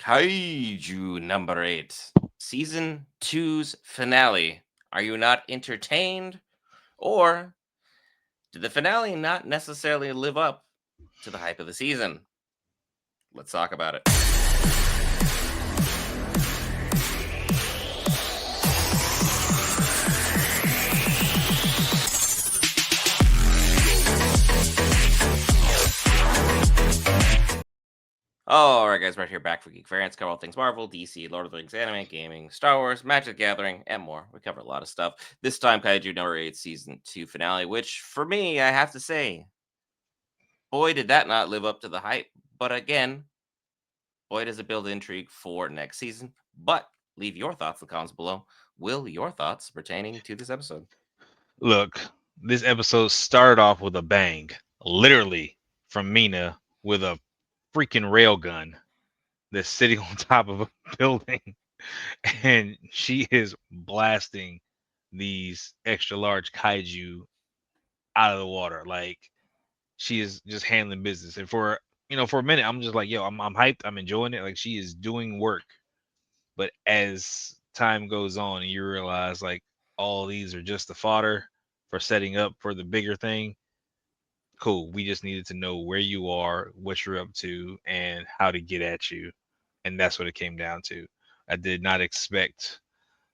Kaiju number 8, season two's finale. Are you not entertained? Or did the finale not necessarily live up to the hype of the season? Let's talk about it. All right, guys, right here back for Geek Variants. Cover all things Marvel, DC, Lord of the Rings, anime, gaming, Star Wars, Magic the Gathering, and more. We cover a lot of stuff. This time, Kaiju number 8, season 2 finale, which for me, I have to say, boy, did that not live up to the hype. But again, boy, does it build intrigue for next season. But leave your thoughts in the comments below. Will your thoughts pertaining to this episode? Look, this episode started off with a bang, literally from Mina with a freaking railgun that's sitting on top of a building, and she is blasting these extra large kaiju out of the water. Like she is just handling business. And for a minute, I'm just like, yo, I'm hyped. I'm enjoying it. Like she is doing work. But as time goes on, and you realize like all these are just the fodder for setting up for the bigger thing. Cool. We just needed to know where you are, what you're up to, and how to get at you. And that's what it came down to. I did not expect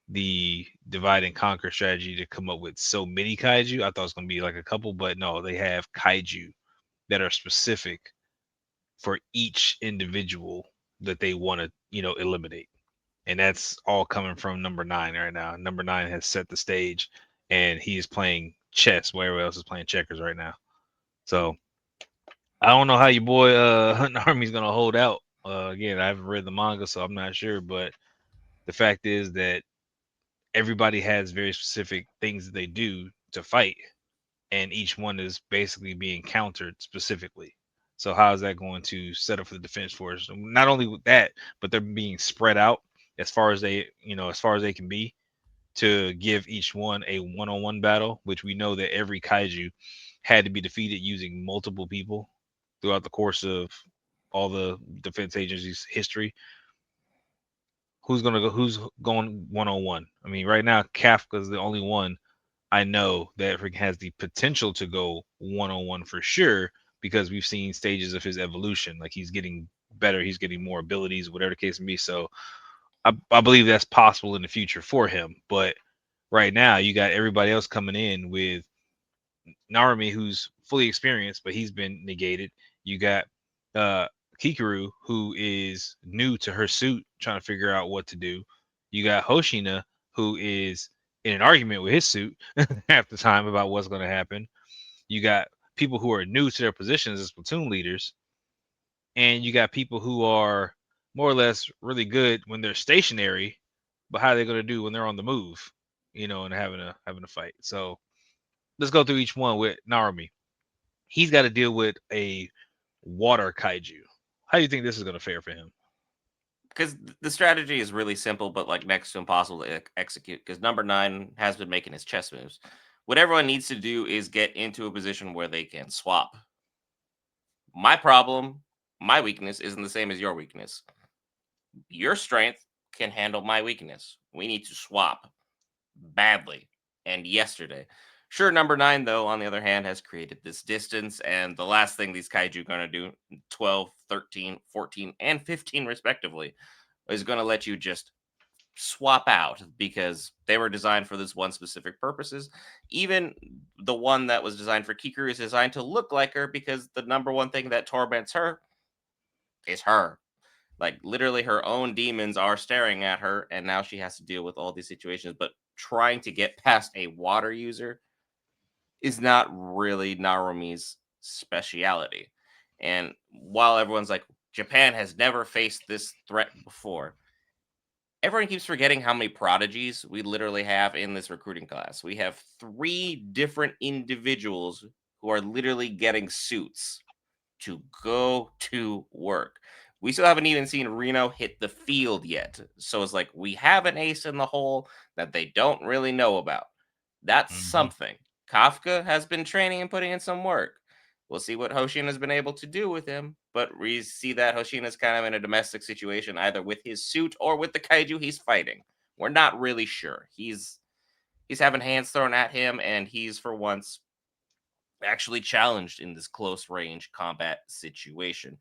the divide and conquer strategy to come up with so many kaiju. I thought it was going to be like a couple, but no, they have kaiju that are specific for each individual that they want to, eliminate. And that's all coming from number 9 right now. Number 9 has set the stage, and he is playing chess where everyone else is playing checkers right now. So I don't know how your boy Hunting Army's gonna hold out. Again, I haven't read the manga, so I'm not sure. But the fact is that everybody has very specific things that they do to fight, and each one is basically being countered specifically. So how is that going to set up for the defense force? Not only with that, but they're being spread out as far as they can be to give each one a one-on-one battle, which we know that every kaiju had to be defeated using multiple people throughout the course of all the defense agencies' history. Who's going one on one? I mean, right now Kafka's the only one I know that has the potential to go one on one for sure because we've seen stages of his evolution. Like he's getting better, he's getting more abilities, whatever the case may be. So I believe that's possible in the future for him. But right now, you got everybody else coming in with Narumi, who's fully experienced, but he's been negated. You got uh, Kikaru, who is new to her suit, trying to figure out what to do. You got Hoshina, who is in an argument with his suit half the time about what's going to happen. You got people who are new to their positions as platoon leaders, and you got people who are more or less really good when they're stationary, but how are they going to do when they're on the move, and having a fight. So let's go through each one with Narumi. He's got to deal with a water kaiju. How do you think this is going to fare for him? Because the strategy is really simple, but like next to impossible to execute. Because number 9 has been making his chess moves. What everyone needs to do is get into a position where they can swap. My problem, my weakness isn't the same as your weakness. Your strength can handle my weakness. We need to swap badly and yesterday. Sure, number 9, though, on the other hand, has created this distance, and the last thing these kaiju are going to do, 12, 13, 14, and 15, respectively, is going to let you just swap out because they were designed for this one specific purposes. Even the one that was designed for Kikuru is designed to look like her because the number one thing that torments her is her. Like literally her own demons are staring at her and now she has to deal with all these situations, but trying to get past a water user is not really Narumi's speciality. And while everyone's like Japan has never faced this threat before, everyone keeps forgetting how many prodigies we literally have in this recruiting class. We have 3 different individuals who are literally getting suits to go to work. We still haven't even seen Reno hit the field yet. So it's like we have an ace in the hole that they don't really know about. That's Mm-hmm. something. Kafka has been training and putting in some work. We'll see what Hoshina's been able to do with him, but we see that Hoshina's kind of in a domestic situation, either with his suit or with the kaiju he's fighting. We're not really sure. He's having hands thrown at him, and he's for once actually challenged in this close range combat situation.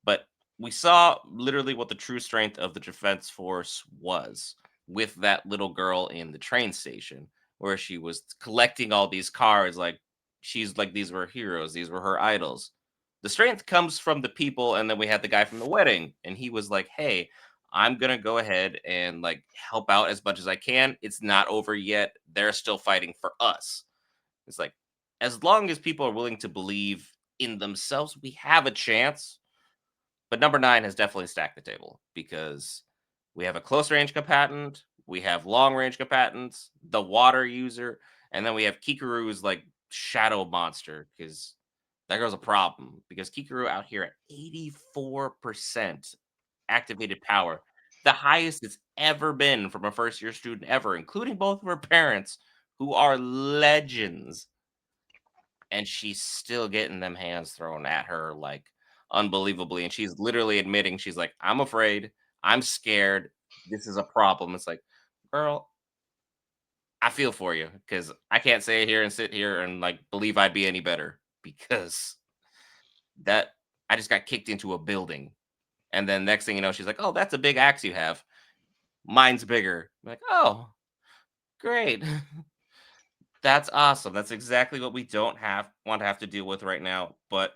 But we saw literally what the true strength of the defense force was with that little girl in the train station, where she was collecting all these cards. Like, she's like, these were heroes, these were her idols. The strength comes from the people. And then we had the guy from the wedding, and he was like, hey, I'm gonna go ahead and like help out as much as I can. It's not over yet. They're still fighting for us. It's like, as long as people are willing to believe in themselves, we have a chance. But number 9 has definitely stacked the table because we have a close range combatant, we have long range combatants, the water user, and then we have Kikuru's like shadow monster, because that girl's a problem, because Kikuru out here at 84% activated power, the highest it's ever been from a first year student ever, including both of her parents, who are legends, and she's still getting them hands thrown at her like unbelievably. And she's literally admitting, she's like, I'm afraid, I'm scared, this is a problem. It's like, girl, I feel for you, because I can't say here and sit here and like believe I'd be any better, because that I just got kicked into a building. And then next thing you know, she's like, oh, that's a big axe you have. Mine's bigger. I'm like, oh, great. That's awesome. That's exactly what we don't have want to have to deal with right now. But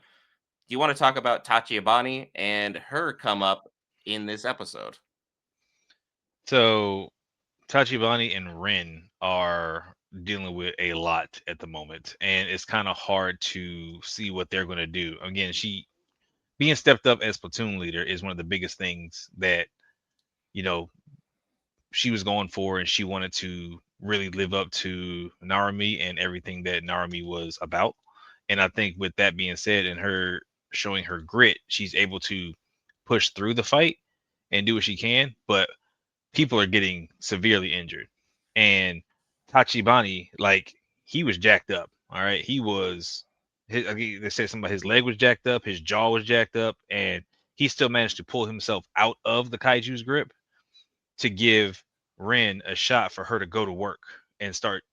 do you want to talk about Tachibana and her come up in this episode? So Tachibana and Rin are dealing with a lot at the moment, and it's kind of hard to see what they're going to do. Again, she being stepped up as platoon leader is one of the biggest things that you know she was going for, and she wanted to really live up to Narumi and everything that Narumi was about. And I think with that being said, and her showing her grit, she's able to push through the fight and do what she can. But people are getting severely injured. And Tachibana, like, he was jacked up. All right. He was they said something about his leg was jacked up, his jaw was jacked up, and he still managed to pull himself out of the kaiju's grip to give Ren a shot for her to go to work and start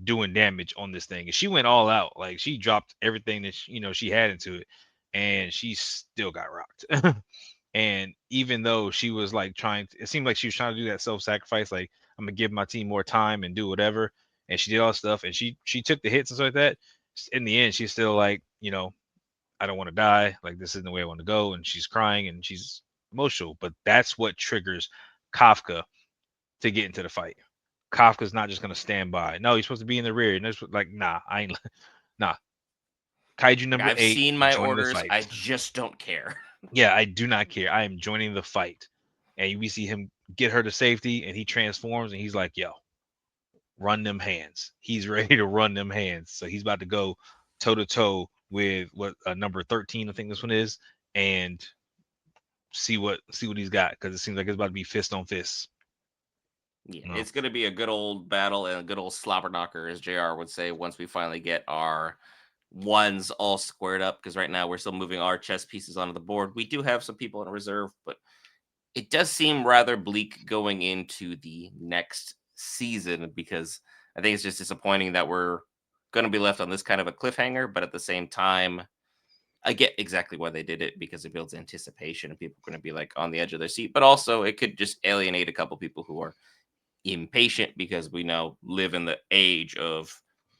doing damage on this thing. And she went all out. Like, she dropped everything that she had into it, and she still got rocked. And even though she was like it seemed like she was trying to do that self-sacrifice, like, I'm gonna give my team more time and do whatever. And she did all this stuff, and she took the hits and stuff like that. In the end, she's still like, I don't want to die. Like, this isn't the way I want to go. And she's crying and she's emotional. But that's what triggers Kafka to get into the fight. Kafka's not just gonna stand by. No, he's supposed to be in the rear. And that's like, nah, I ain't nah. Kaiju Like, number I've 8 seen my joining the orders, fight. I just don't care. Yeah, I do not care. I am joining the fight. And we see him get her to safety, and he transforms, and he's like, yo, run them hands. He's ready to run them hands. So he's about to go toe to toe with what number 13, I think this one is, and see what he's got, because it seems like it's about to be fist on fist. Yeah, You know? it's gonna be a good old battle and a good old slobber knocker, as JR would say, once we finally get our ones all squared up. Because right now we're still moving our chess pieces onto the board. We do have some people in reserve, but it does seem rather bleak going into the next season, because I think it's just disappointing that we're going to be left on this kind of a cliffhanger. But at the same time, I get exactly why they did it, because it builds anticipation and people are going to be like on the edge of their seat. But also, it could just alienate a couple people who are impatient, because we now live in the age of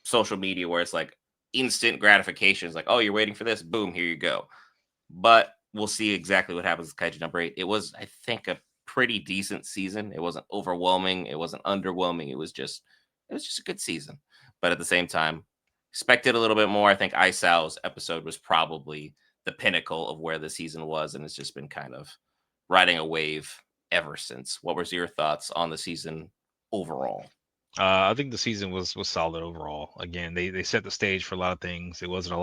social media where it's like instant gratification. It's like, oh, you're waiting for this, boom, here you go. But we'll see exactly what happens with Kaiju number 8. It was, I think, a pretty decent season. It wasn't overwhelming, it wasn't underwhelming. It was just a good season. But at the same time, expected a little bit more. I think Isao's episode was probably the pinnacle of where the season was, and it's just been kind of riding a wave ever since. What was your thoughts on the season overall? I think the season was solid overall. Again, they set the stage for a lot of things. It wasn't a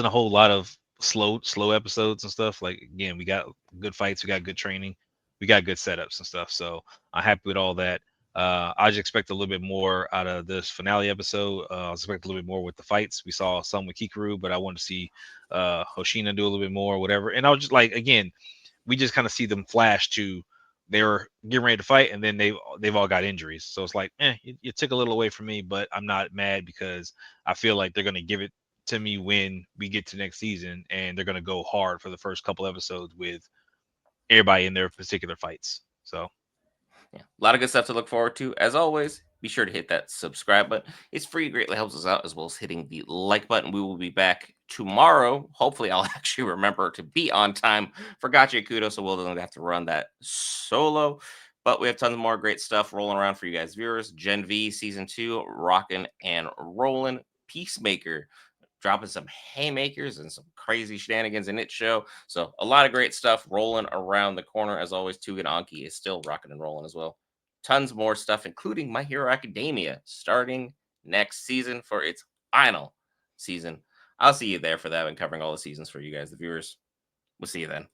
whole lot of slow episodes and stuff. Like, again, we got good fights, we got good training, we got good setups and stuff. So I'm happy with all that. I just expect a little bit more out of this finale episode. I expect a little bit more with the fights. We saw some with Kikaru, but I want to see Hoshina do a little bit more, whatever. And I was just like, again, we just kind of see them flash to they were getting ready to fight, and then they've all got injuries. So it's like, you took a little away from me, but I'm not mad because I feel like they're gonna give it to me when we get to next season, and they're gonna go hard for the first couple episodes with everybody in their particular fights. So Yeah, a lot of good stuff to look forward to. As always, be sure to hit that subscribe button. It's free, greatly helps us out, as well as hitting the like button. We will be back tomorrow. Hopefully, I'll actually remember to be on time for Gotcha Kudo, so Will doesn't have to run that solo. But we have tons more great stuff rolling around for you guys, viewers. Gen V Season 2, rocking and rolling. Peacemaker dropping some haymakers and some crazy shenanigans in its show. So a lot of great stuff rolling around the corner. As always, Tugan Anki is still rocking and rolling as well. Tons more stuff, including My Hero Academia, starting next season for its final season. I'll see you there for that and covering all the seasons for you guys, the viewers. We'll see you then.